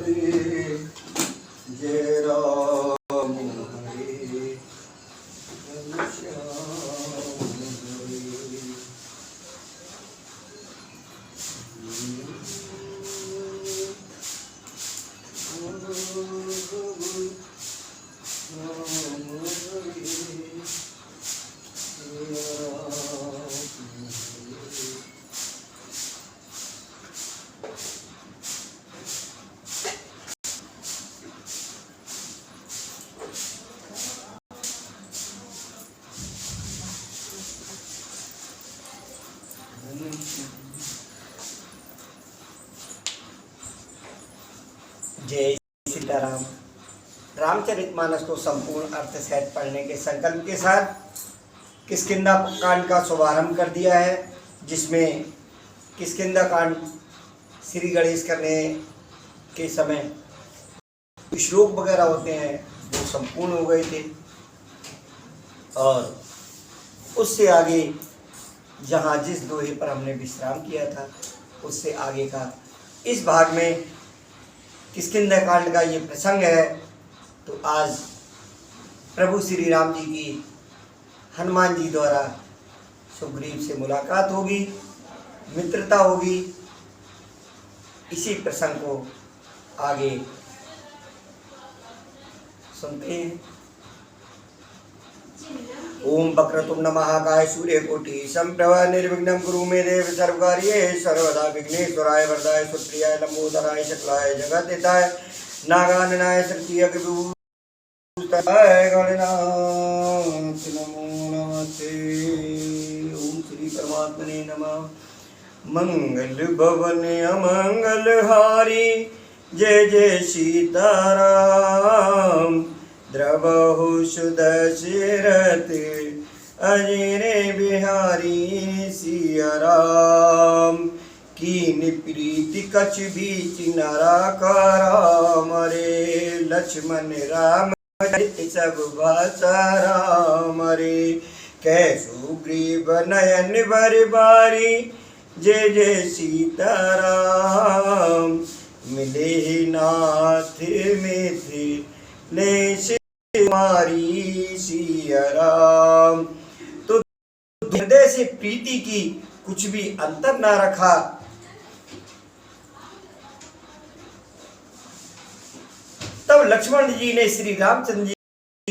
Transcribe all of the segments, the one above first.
जय राम हरे श्याम जय सीताराम। रामचरितमानस को संपूर्ण अर्थ सहित पढ़ने के संकल्प के साथ किष्किंधा कांड का शुभारंभ कर दिया है, जिसमें किष्किंधा कांड श्री गणेश करने के समय श्लोक वगैरह होते हैं वो संपूर्ण हो गए थे, और उससे आगे जहाँ जिस दोहे पर हमने विश्राम किया था उससे आगे का इस भाग में किष्किंधा कांड का ये प्रसंग है। तो आज प्रभु श्री राम जी की हनुमान जी द्वारा सुग्रीव से मुलाकात होगी, मित्रता होगी। इसी प्रसंग को आगे सुनते हैं। ओम वक्रतुंड महाकाय सूर्यकोटि समप्रभ निर्विघ्नं कुरु मे देव सर्वकार्येषु सर्वदा। विघ्नेश्वराय वरदाय सुप्रियाय लंबोदराय शुक्लाय जगद्दिताय नागाननाय शक्तिय विभूताय गणनाथ नमो नमस्ते। ओम श्री परमात्मने नमः। मंगल भवन अमंगल हारी जय जय सीताराम। द्रवहु सुदशरथ अजय बिहारी सिया राम। कीन प्रीति कछ बीच नराकारा मरे। लक्ष्मण राम सब भाषा राम रे। कैसुग्रीव नयन भर बारी जय जय सीताराम। मिले नाथ मिथिलेश मारी सिया राम। तो हृदय से प्रीति की कुछ भी अंतर ना रखा। तब लक्ष्मण जी ने श्री रामचंद्र जी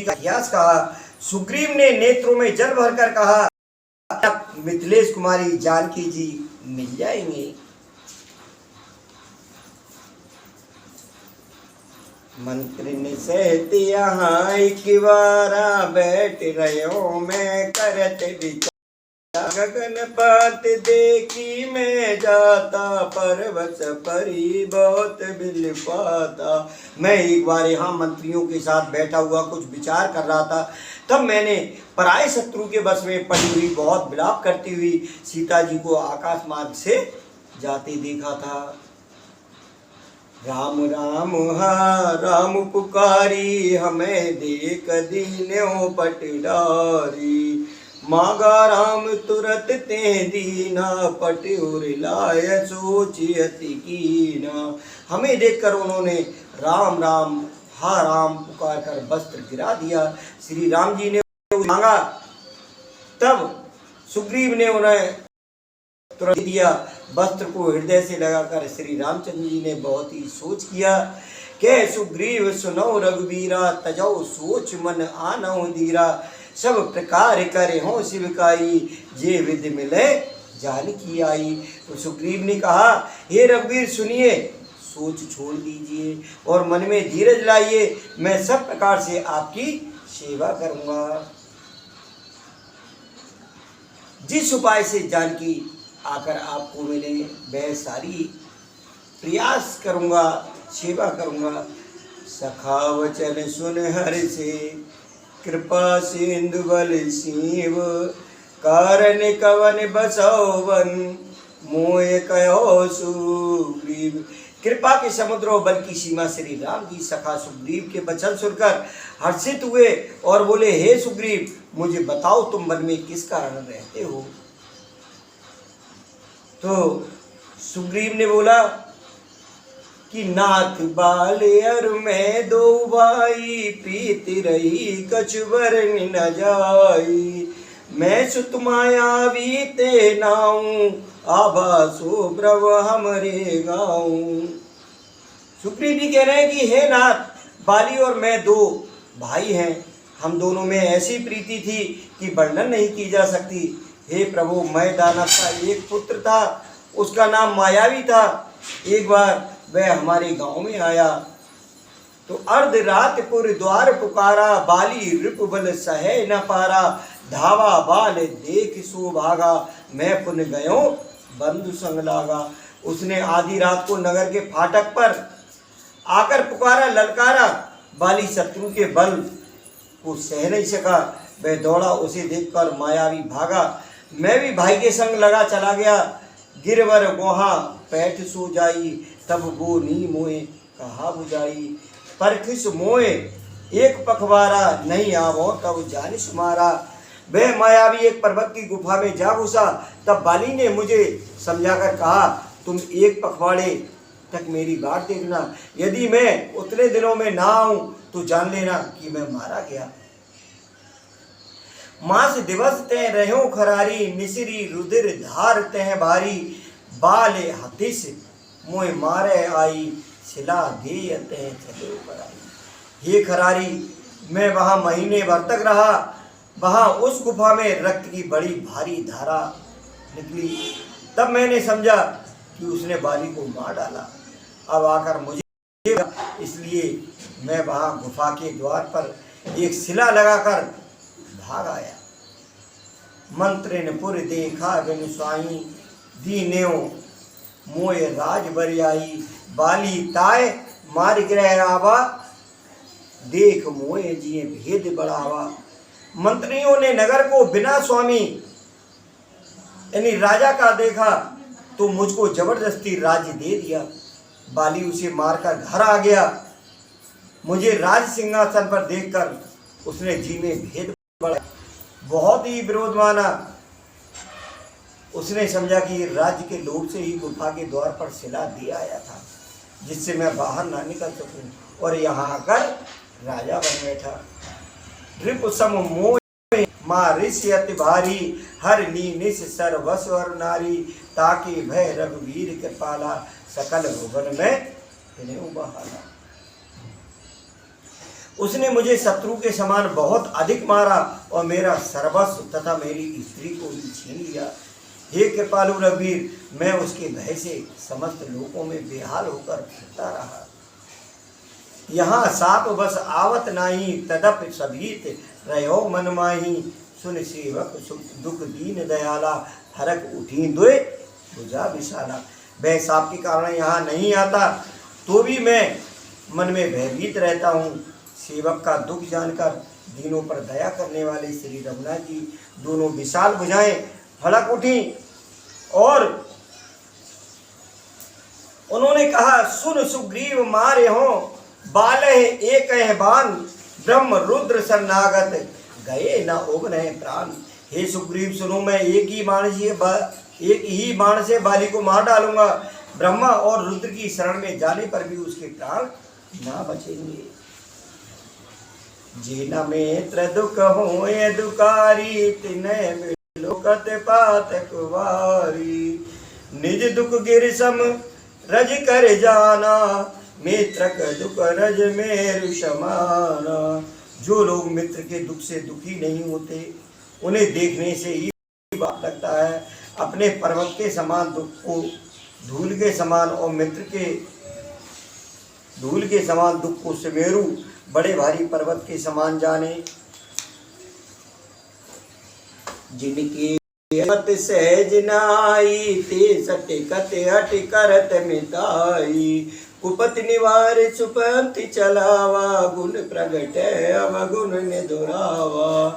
का इतिहास कहा। सुग्रीव ने नेत्रों में जल भरकर कहा, मिथिलेश कुमारी जानकी जी मिल जाएंगे। मंत्री ने सहते यहाँ एक बारा बैठ रहो मैं करत विचार। गगन बात देखी मैं जाता पर्वत परी बहुत बिल पाता। मैं एक बार यहाँ मंत्रियों के साथ बैठा हुआ कुछ विचार कर रहा था, तब मैंने पराये शत्रु के बस में पड़ी हुई बहुत विलाप करती हुई सीता जी को आकाश मार्ग से जाते देखा था। राम राम हा राम पुकारी हमें देख दीन्यों पटडारी। मांगा राम तुरत ते दीना पट उर लाय सोचियति कीना। हमें देखकर उन्होंने राम राम हा राम पुकार कर वस्त्र गिरा दिया। श्री राम जी ने मांगा, तब सुग्रीव ने उन्हें तुरंत दिया। वस्त्र को हृदय से लगाकर श्री रामचंद्र जी ने बहुत ही सोच किया। के सुग्रीव सुनो रघुवीरा तजौ सोच मन आनौ धीरा। सब प्रकार करे हो शिवकाई जे विधि मिले जानकी आई। तो सुग्रीव ने कहा, हे रघुवीर सुनिए, सोच छोड़ दीजिए और मन में धीरज लाइए। मैं सब प्रकार से आपकी सेवा करूंगा। जिस उपाय से जानकी आकर आपको मिले वह सारी प्रयास करूंगा, सेवा करूंगा। सखा वचन सुन हरि से कृपा सिंधु बल सीव। कारण कवन बसवन मोय कहो सुग्रीव। कृपा के समुद्र और बल की सीमा श्री राम जी सखा सुग्रीव के वचन सुनकर हर्षित हुए और बोले, हे सुग्रीव, मुझे बताओ तुम वन में किस कारण रहते हो। तो सुग्रीव ने बोला, कि नाथ बाले अर मैं दो भाई पीत रही कछुबर न जाई मैं सुत मायावी ते नाऊं आभासो ब्रव हमरे गाऊं। सुग्रीव जी कह रहे हैं कि हे नाथ, बाली और मैं दो भाई हैं, हम दोनों में ऐसी प्रीति थी कि वर्णन नहीं की जा सकती। हे प्रभु, मैं दानव का एक पुत्र था, उसका नाम मायावी था। एक बार वह हमारे गांव में आया तो अर्ध रात पुर द्वार पुकारा बाली रिप बल सह न पारा धावा बाल देख सो भागा मैं पुन गयो बंधु संग लागा। उसने आधी रात को नगर के फाटक पर आकर पुकारा, ललकारा। बाली शत्रु के बल को सह नहीं सका, वह दौड़ा, उसे देखकर मायावी भागा। मैं भी भाई के संग लगा चला गया। गिरवर गोहा पैठ सो जाई तब गो नी मोए कहा बुझाई परखिस मोए एक पखवारा नहीं आवो तब जानिस मारा। वह मायावी एक पर्वत की गुफा में जा घुसा। तब बाली ने मुझे समझाकर कहा, तुम एक पखवाड़े तक मेरी बात देखना, यदि मैं उतने दिनों में ना आऊं तो जान लेना कि मैं मारा गया। मास दिवस तय रहो खरारी निसरी रुधिर धार तय भारी बाले हतिस मोए मारे आई सिला दे तय चले बराई। हे खरारी, मैं वहां महीने भर तक रहा। वहां उस गुफा में रक्त की बड़ी भारी धारा निकली। तब मैंने समझा कि उसने बाली को मार डाला। अब आकर मुझे, इसलिए मैं वहां गुफा के द्वार पर एक शिला लगाकर भाग आया। मंत्र ने पुर देखा बिन स्वाई दीनेओ मोय राज बरियाई बाली ताय मार गिरह आवा देख मोए जिए भेद बढ़ावा। मंत्रियों ने नगर को बिना स्वामी यानी राजा का देखा तो मुझको जबरदस्ती राज्य दे दिया। बाली उसे मारकर घर आ गया। मुझे राज सिंहासन पर देखकर उसने जी में भेद बढ़ाया, बहुत ही विरोध माना। उसने समझा कि ये राज्य के लोभ से ही गुफा के द्वार पर शिला दे आया था, जिससे मैं बाहर ना निकल सकूं, और यहाँ आकर राजा बन बैठा। रिप सम मोह मारिस अति भारी हर लीनिस सर्वस्वर नारी ताकि भय रघुवीर के पाला सकल भुवन में फिरेऊ बहाला। उसने मुझे शत्रु के समान बहुत अधिक मारा और मेरा सर्वस्व तथा मेरी स्त्री को भी छीन लिया। हे कृपालु रघुवीर, मैं उसके भय से समस्त लोगों में बेहाल होकर फिरता रहा। यहाँ साप बस आवत नाही तदप सभीत रहो मन माही सुन सेवक दुख दीन दयाला हरक उठी दुए बुझा विशाला। वह साप के कारण यहाँ नहीं आता तो भी मैं मन में भयभीत रहता हूँ। सेवक का दुख जानकर दीनों पर दया करने वाले श्री रघुनाथ जी दोनों विशाल भुजाएं फड़क उठी और उन्होंने कहा, सुन सुग्रीव मारे हो बाले एक बान ब्रह्म रुद्र शरणागत गए न उगने प्राण। हे सुग्रीव सुनो, मैं एक ही बाण से बाली को मार डालूंगा। ब्रह्मा और रुद्र की शरण में जाने पर भी उसके प्राण ना बचेंगे। जिन मित्र दुख होए दुकारी तिन्हे मिलोकत पातक वारी निज दुख गिर सम रज कर जाना मित्र का दुख रज मेरु समाना। जो लोग मित्र के दुख से दुखी नहीं होते उन्हें देखने से ही बात लगता है। अपने पर्वत के समान दुख को धूल के समान और मित्र के धूल के समान दुख को सुमेरु बड़े भारी पर्वत के समान जाने। जिनकी मत सहज नाई ते सत्य कत हट करत मिताई कुपत निवार सुपंथि चलावा गुण प्रगट अवगुण ने दोरावा।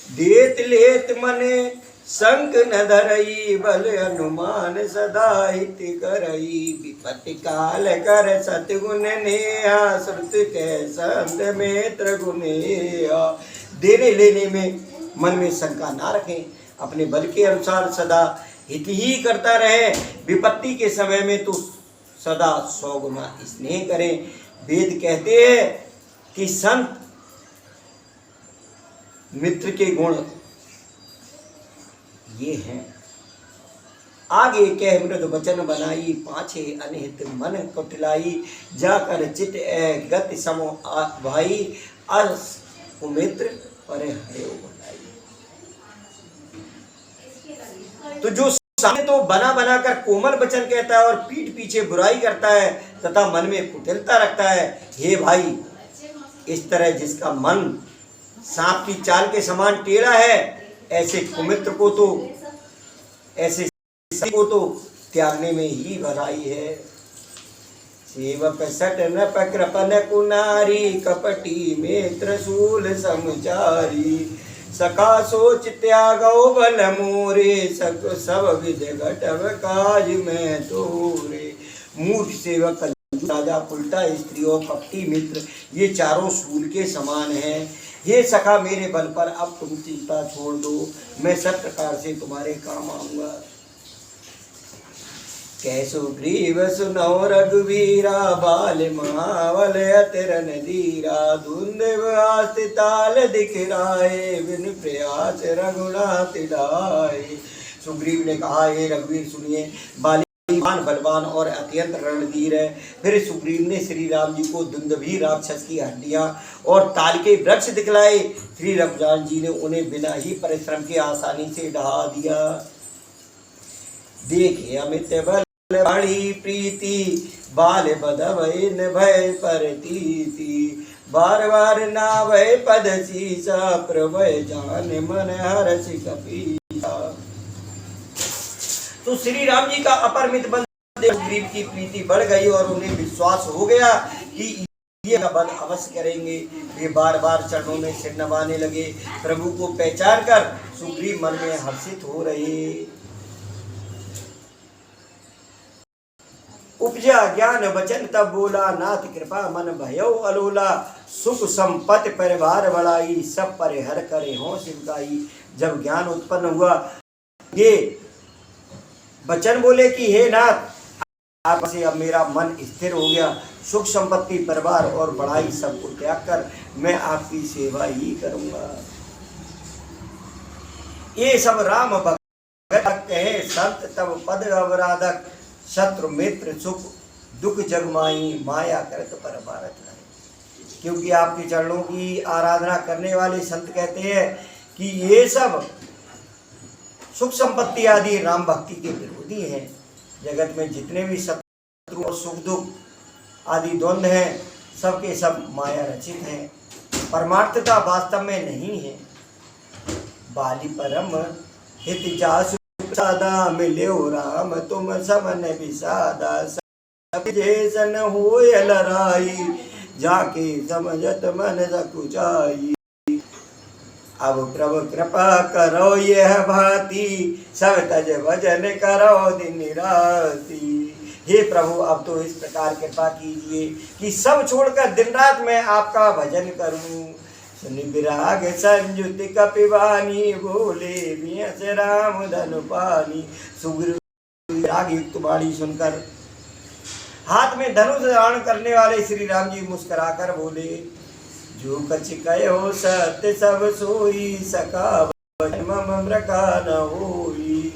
देत लेत मने संक न धरई बल अनुमान सदा हित करई विपत्ति काल कर सतगुण नेहा श्रुत के संग मित्र गुनेहा। देने लेने में मन में शंका ना रखें, अपने बल के अनुसार सदा हित ही करता रहे। विपत्ति के समय में तो सदा 100 गुना स्नेह करें। वेद कहते हैं कि संत मित्र के गुण ये हैं। आगे कह मृद वचन बनाई, पाछे अनहित मन कुटिलाई, जाकर चित गति समो भाई, अस कुमित्र परे हरे बनाई। तो जो सामने तो बना बना कर कोमल वचन कहता है और पीठ पीछे बुराई करता है तथा मन में कुटिलता रखता है, हे भाई, इस तरह जिसका मन सांप की चाल के समान टेढ़ा है, ऐसे कुमित्र को तो त्यागने में ही भलाई है। सेवक सट न पकृपन कुनारी, कपटी में त्रिशूल समचारी, सखा सोच त्यागो बल मोरे, सब विध घटव काज में तोरे। मूर्ख सेवक, राजा, उल्टा स्त्री और कपटी मित्र, ये चारों शूल के समान हैं। हे सखा, मेरे बल पर अब तुम चिंता छोड़ दो, मैं सब प्रकार से तुम्हारे काम आऊंगा। कैसो ग्रीव सुनो रघुवीरा, बाल महावल अतिरन धीरा, धुंधव आस्ति ताल दिखराए, बिन प्रयास रघुनाथ लाए। सुग्रीव ने कहा, हे रघुवीर सुनिए, बालीवान बलवान और अत्यंत रणधीर है। फिर सुग्रीव ने श्री राम जी को दुंदभी राक्षस की हड्डियां और ताल के वृक्ष दिखलाए। श्री रघुनाथ जी ने उन्हें बिना ही परिश्रम के आसानी से ढहा दिया। देखे अमित बल बड़ी प्रीति, बाल बधवै न भय परतीति, बार बार नावै पद सीसा, प्रभय जान मन हर्ष कपीसा। तो श्री राम जी का अपरमित बल सुग्रीव की प्रीति बढ़ गई और उन्हें विश्वास हो गया कि ये बल अवश्य करेंगे। वे बार बार चरणों में सिर नवाने लगे। प्रभु को पहचान कर सुग्रीव मन में हर्षित हो रहे। उपजा ज्ञान वचन तब बोला, नाथ कृपा मन भयो अलोला, सुख संपत्ति परिवार बढ़ाई, सब परिहर करे हों सिमकाई। जब ज्ञान उत्पन्न हुआ, ये वचन बोले कि हे नाथ, आपसे अब मेरा मन स्थिर हो गया, सुख संपत्ति परिवार और बढ़ाई सबको त्याग कर मैं आपकी सेवा ही करूंगा। ये सब राम भक्त कहे संत, तब पद अवराधक, शत्रु मित्र सुख दुख जगमाई, माया करत पर भारत नहीं। क्योंकि आपके चरणों की आराधना करने वाले संत कहते हैं कि ये सब सुख संपत्ति आदि राम भक्ति के विरोधी हैं। जगत में जितने भी शत्रु और सुख दुख आदि द्वंद्व हैं, सबके सब माया रचित हैं, परमार्थता वास्तव में नहीं है। बाली परम हित जासु सादा, मिल्यो राम तुम समन विसादा, सब जैसन होय लड़ाई, जाके समझत मन सकुचाई। अब प्रभु कृपा करो यह भांति, सब तज भजन करो दिन राति। हे प्रभु, अब तो इस प्रकार कृपा कीजिए कि सब छोड़कर दिन रात मैं आपका भजन करूं। सुनि विराग संयुत कपिवानी, बोले बियस राम धनु पानी। सुग्रीव विराग युक्त वाणी सुनकर हाथ में धनुष धारण करने वाले श्री राम जी मुस्कुराकर बोले, जो कछ कहो सत्य सब सोई, सका मम मृका न होई।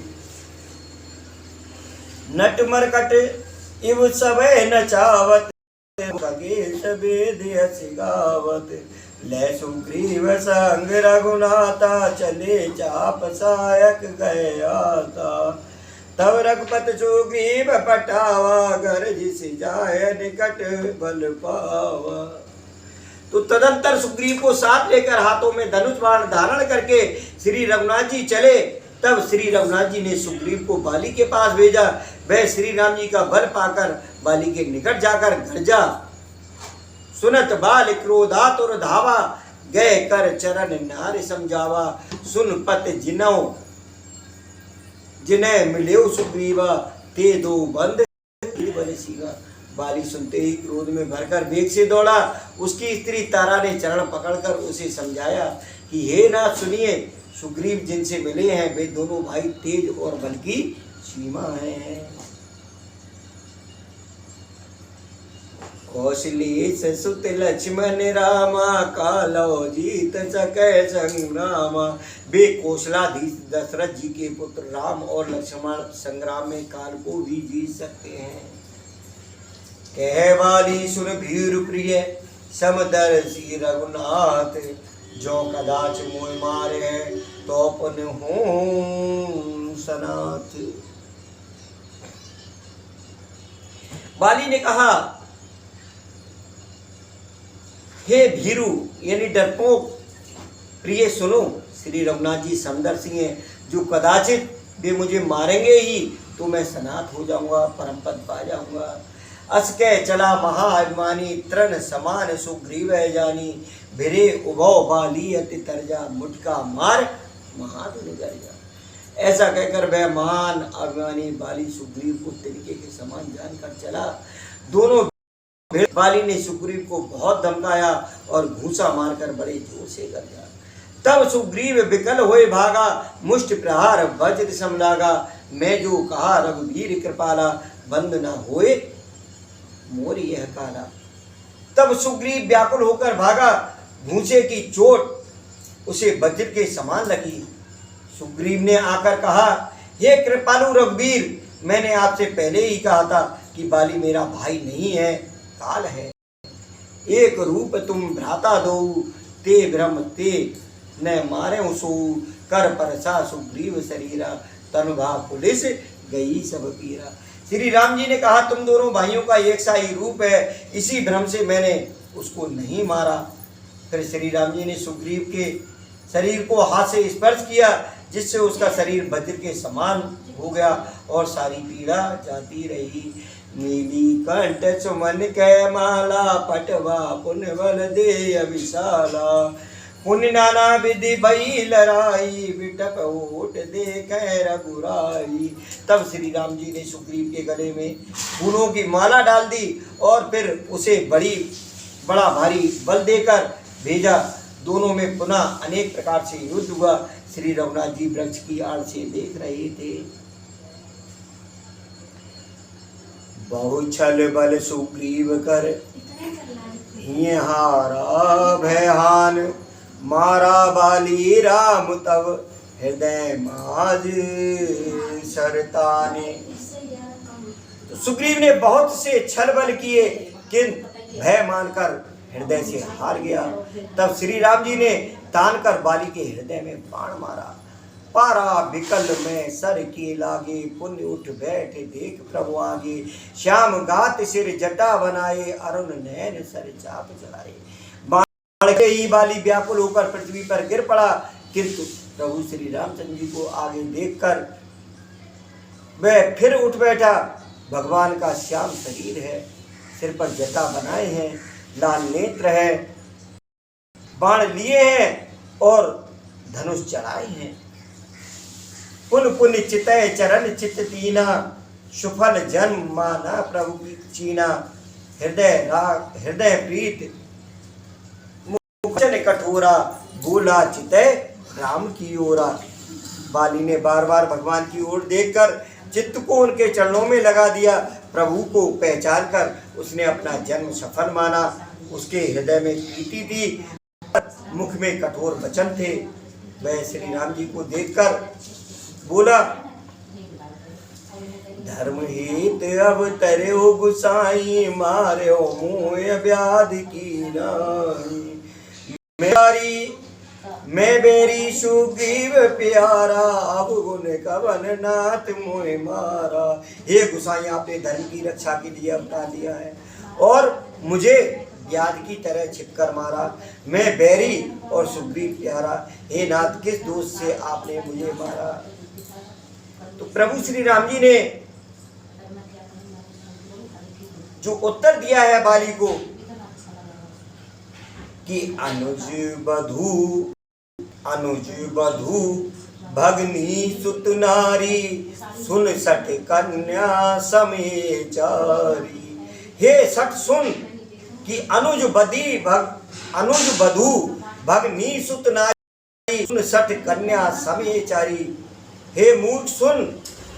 नट मरकट इव सबे नचावत, खगेश वेद यस गावत। ले सुग्रीव संग रघुनाथा, चले चाप सायक गयाता। तब रघुपत सुग्रीव पटावा, गर्ज सि जाय निकट बल पावा। तो तदंतर सुग्रीव को साथ लेकर हाथों में धनुष बाण धारण करके श्री रघुनाथ जी चले। तब श्री रघुनाथ जी ने सुग्रीव को बाली के पास भेजा। वह श्री राम जी का बल पाकर बाली के निकट जाकर गरजा। सुनत बाल क्रोधातुर धावा, गए कर चरण नारि समझावा। सुन पत जिनौ जिन्हें मिल्यो सुग्रीवा, ते दो बंद बल सीवा। बाली सुनते ही क्रोध में भरकर वेग से दौड़ा। उसकी स्त्री तारा ने चरण पकड़कर उसे समझाया कि हे नाथ सुनिए, सुग्रीव जिनसे मिले हैं वे दोनों भाई तेज और बल की सीमा हैं। कौशलेश सुत लक्ष्मण रामा कालो जीत सके संग्रामा। वे कौशलाधीश दशरथ जी के पुत्र राम और लक्ष्मण संग्राम में काल को भी जीत सकते हैं। कह वाली सुन भीर प्रिय समदर्शी रघुनाथ, जो कदाच मोह मारे तो पुन हो सनाथ। बाली ने कहा, हे भीरू यानी डरपोक प्रिय सुनो, श्री रघुनाथ जी समदर्शी हैं, जो कदाचित वे मुझे मारेंगे ही तो मैं सनाथ हो जाऊंगा, परम पद पा जाऊंगा। अस के चला महाअभिमानी, तृण समान सुग्रीव है जानी, भिरे उभौ बाली अति तरजा, मुटका मार महाद निगर जा। ऐसा कहकर वह महान अभिमानी बाली सुग्रीव को तिनके के समान जानकर चला। दोनों बाली ने सुग्रीव को बहुत धमकाया और घूसा मारकर बड़े जोर से गरजा। तब सुग्रीव विकल होए भागा, मुष्ट प्रहार वज्र सम लागा, मैं जो कहा रघुवीर कृपाला, बंद न होए मोर यह काला। तब सुग्रीव व्याकुल होकर भागा, घूसे की चोट उसे वज्र के समान लगी। सुग्रीव ने आकर कहा, हे कृपालु रघुवीर, मैंने आपसे पहले ही कहा था कि बाली मेरा भाई नहीं है, काल है। एक रूप तुम भ्राता दो, ते ब्रह्म ते न मारे सो, कर परसा सुग्रीव शरीरा, तनुभा पुलिस गई सब पीरा। श्री राम जी ने कहा, तुम दोनों भाइयों का एक सा ही रूप है, इसी भ्रम से मैंने उसको नहीं मारा। फिर श्री राम जी ने सुग्रीव के शरीर को हाथ से स्पर्श किया, जिससे उसका शरीर वज्र के समान हो गया और सारी पीड़ा जाती रही। नीली कंठ सुमन कै माला, पटवा पुण्य बल दे अभिशाला, पुण्य नाना विधि भई लड़ाई, बिटप ओट दे कै रघुराई। तब श्री राम जी ने सुग्रीव के गले में फूलों की माला डाल दी और फिर उसे बड़ा भारी बल देकर भेजा। दोनों में पुनः अनेक प्रकार से युद्ध हुआ। श्री रघुनाथ जी वृक्ष की आड़ से देख रहे थे। बहु छल बल सुग्रीव कर, हिय हारा भयहान, मारा बाली राम तब हृदय माज सरताने। तो सुग्रीव ने बहुत से छल बल किए, किंतु भय मानकर हृदय से हार गया। तब श्री राम जी ने तान कर बाली के हृदय में बाण मारा। पारा विकल में सर के लागे, पुण्य उठ बैठ देख प्रभु आगे, श्याम गात सिर जटा बनाए, अरुण नैन सर चाप जलाए। बाण के ही बाली व्याकुल होकर पृथ्वी पर गिर पड़ा, किंतु प्रभु श्री रामचंद्र जी को आगे देखकर वह फिर उठ बैठा। भगवान का श्याम शरीर है, सिर पर जटा बनाए हैं, लाल नेत्र है, बाण लिए हैं और धनुष चढ़ाए हैं। पुन पुण्य चितय चरण चित दीना, सुफल जन्म माना प्रभु की चीना, हृदय प्रीत मुचन कठोरा, बोला चितय राम की ओरा। बाली ने बार बार भगवान की ओर देखकर चित्त को उनके चरणों में लगा दिया। प्रभु को पहचान कर उसने अपना जन्म सफल माना। उसके हृदय में प्रीति थी, मुख में कठोर वचन थे। वह श्री राम जी को देखकर बोला, धर्म हित अब तरे गुसाई, मारे मोह व्याधि की नाई, मैं बेरी सुग्रीव प्यारा, अब गुण कवन नाथ मोह मारा। हे गुसाई, आपने धर्म की रक्षा के लिए अवतार लिया है और मुझे व्याध की तरह छिपकर मारा। मैं बैरी और सुग्रीव प्यारा, हे नाथ किस दोष से आपने मुझे मारा। तो प्रभु श्री राम जी ने जो उत्तर दिया है बाली को कि अनुज बधू भगनी सुत नारी, सुन सठ कन्या समेचारी। हे सठ सुन कि अनुज बधू भगनी सुत नारी, सुन सठ कन्या समेचारी। हे मूर्ख सुन,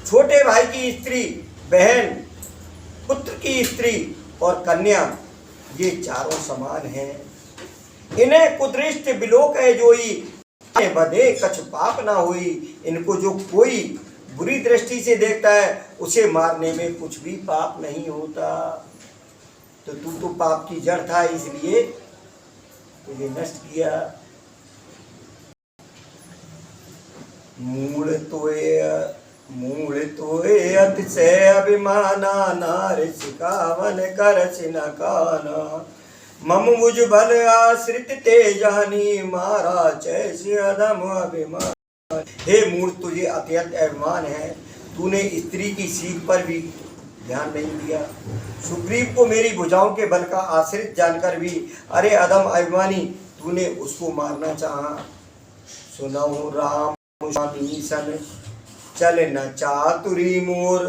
छोटे भाई की स्त्री, बहन, पुत्र की स्त्री और कन्या ये चारों समान हैं। इन्हें कुदृष्ट बिलोक है जोई, बधे कछ पाप ना हुई। इनको जो कोई बुरी दृष्टि से देखता है उसे मारने में कुछ भी पाप नहीं होता। तो तू तो पाप की जड़ था, इसलिए तुझे नष्ट किया। मूल तोए अतिशय अभिमाना, नार सिकावन करछ न काना। मम मुझ बल आश्रित ते जानी, मारा चैसे अधम अभिमान। हे मूर्ख, तुझे अत्यंत अभिमान है। तूने स्त्री की सीख पर भी ध्यान नहीं दिया। सुग्रीव को मेरी भुजाओं के बल का आश्रित जानकर भी अरे अधम अभिमानी, तूने उसको मारना चाहा। सुनहु राम स्वामी सन, चल न चातुरी मोर।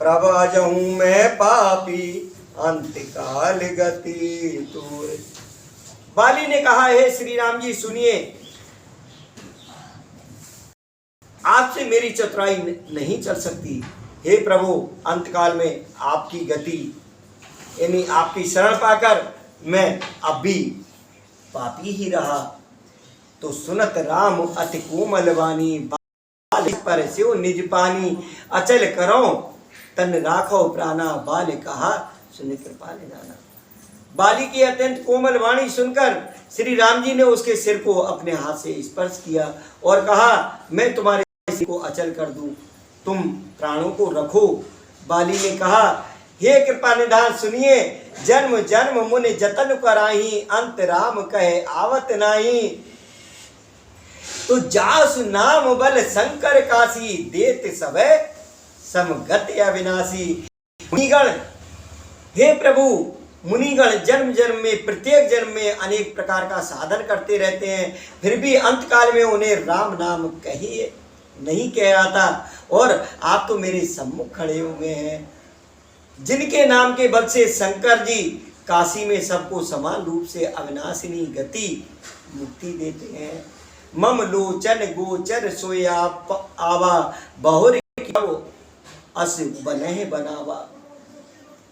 प्रभा जहूं मैं पापी, अंतकाल गति तोर। बाली ने कहा, हे श्री राम जी सुनिए, आपसे मेरी चतुराई नहीं चल सकती। हे प्रभु, अंतकाल में आपकी गति यानी आपकी शरण पाकर मैं अब भी पापी ही रहा। तो सुनत राम अति कोमल वाणी, बाल पर से निज पानी। अचल करो तन राखो प्राणा, बाल कहा सुन कृपा निधाना। बाली की अत्यंत कोमल वाणी सुनकर श्री राम जी ने उसके सिर को अपने हाथ से स्पर्श किया और कहा, मैं तुम्हारे सिर को अचल कर दूं, तुम प्राणों को रखो। बाली ने कहा, हे कृपा निधान सुनिए, जन्म जन्म मुनि जतन कराही, अंत राम कहे आवत नाही। तो जासु नाम बल शंकर काशी, देत सबे समगत अविनाशी। मुनिगण, हे प्रभु, मुनिगण जन्म जन्म में प्रत्येक जन्म में अनेक प्रकार का साधन करते रहते हैं, फिर भी अंतकाल में उन्हें राम नाम कहिए नहीं कह आता। और आप तो मेरे सम्मुख खड़े हुए हैं, जिनके नाम के बल से शंकर जी काशी में सबको समान रूप से अविनाशिनी गति मुक्ति देते हैं। मम लोचन गोचर सोया आवा, बहुर अस बने बनावा।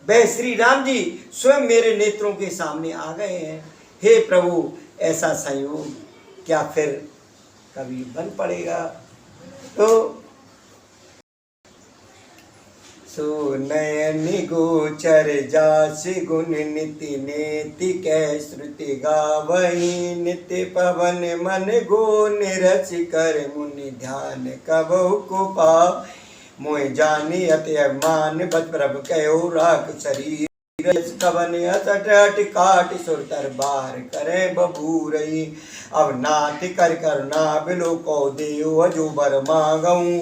वह श्री राम जी स्वयं मेरे नेत्रों के सामने आ गए हैं। हे प्रभु, ऐसा संयोग क्या फिर कभी बन पड़ेगा? तो सो नयन गोचर जास गुण निति नेति, कै श्रुति गावही नित्य पवन मन गो। निरच कर मुनि ध्यान कबहु को पाव, मोह जानी अति अभिमान बच प्रभ कहो राख शरीर। कवन असट काट सुर तरबार करे बबूरई, अब नाथ कर करना बिलो को देव अजो बर मांगऊ।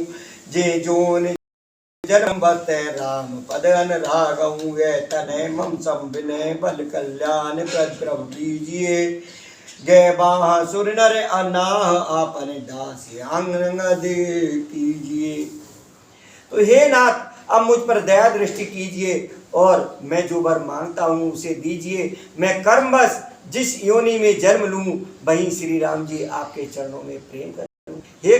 जे जोन जन्म बते राम पद अनुरागऊ, गए तनय मम सम विनय बल कल्याण प्रभु दीजिए। गए बाह सुर नर अनाह, आपन दास अंग दे कीजिए। तो हे नाथ, अब मुझ पर दया दृष्टि कीजिए और मैं जो वर मांगता हूँ उसे दीजिए। मैं कर्मवश जिस योनि में जन्म लूँ वहीं श्री राम जी आपके चरणों में प्रेम करूँ। हे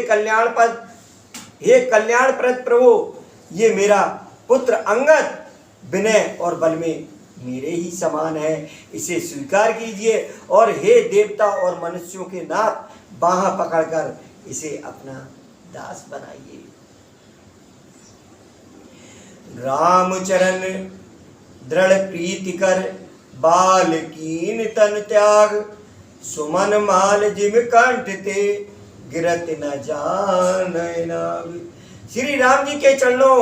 कल्याणप्रद प्रभु, ये मेरा पुत्र अंगद विनय और बल में मेरे ही समान है, इसे स्वीकार कीजिए। और हे देवता और मनुष्यों के नाथ, बाह पकड़कर इसे अपना दास बनाइए। रामचरण दृढ़ प्रीति कर, बाल कीन तन त्याग। सुमन माल जिम कंठ ते, गिरत न जान नाग। श्री राम जी के चरणों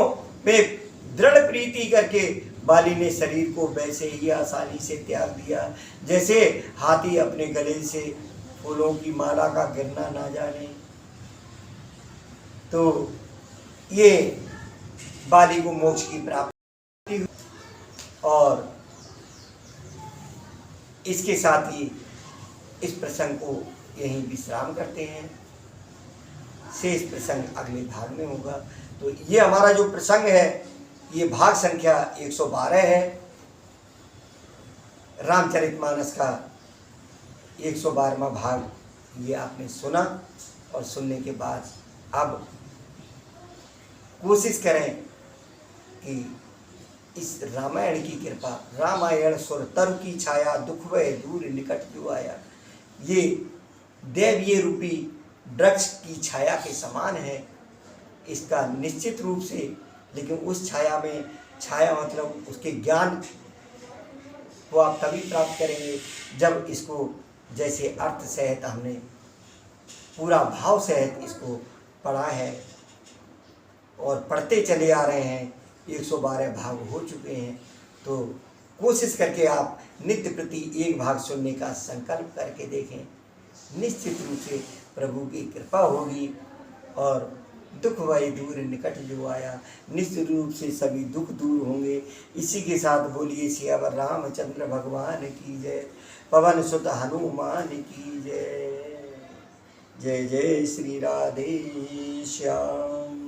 में दृढ़ प्रीति करके बाली ने शरीर को वैसे ही आसानी से त्याग दिया जैसे हाथी अपने गले से फूलों की माला का गिरना ना जाने। तो ये बाली को मोक्ष की प्राप्ति और इसके साथ ही इस प्रसंग को यहीं विश्राम करते हैं। शेष प्रसंग अगले भाग में होगा। तो ये हमारा जो प्रसंग है ये भाग संख्या 112 है। रामचरितमानस का 112वां भाग ये आपने सुना और सुनने के बाद अब कोशिश करें कि इस रामायण की कृपा, रामायण सुर तरु की छाया, दुख वह दूर निकट जो आया, ये दैवीय रूपी वृक्ष की छाया के समान है। इसका निश्चित रूप से, लेकिन उस छाया में, छाया मतलब उसके ज्ञान को आप तभी प्राप्त करेंगे जब इसको जैसे अर्थ सहित हमने पूरा भाव सहित इसको पढ़ा है और पढ़ते चले आ रहे हैं। 112 भाग हो चुके हैं, तो कोशिश करके आप नित्य प्रति एक भाग सुनने का संकल्प करके देखें। निश्चित रूप से प्रभु की कृपा होगी और दुख वही दूर निकट जो आया, निश्चित रूप से सभी दुख दूर होंगे। इसी के साथ बोलिए सियावर रामचंद्र भगवान की जय, पवन सुत हनुमान की जय। जय जय श्री राधे श्याम।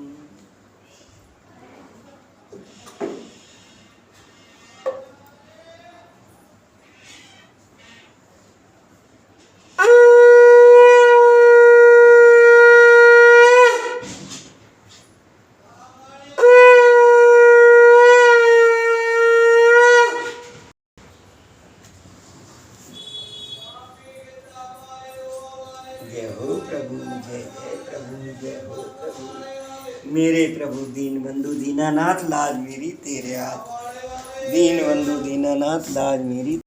जय हो प्रभु, जय जय प्रभु, जय हो प्रभु। मेरे प्रभु दीन बंधु दीनानाथ, लाज मेरी तेरे हाथ। दीन बंधु दीनानाथ, लाज मेरी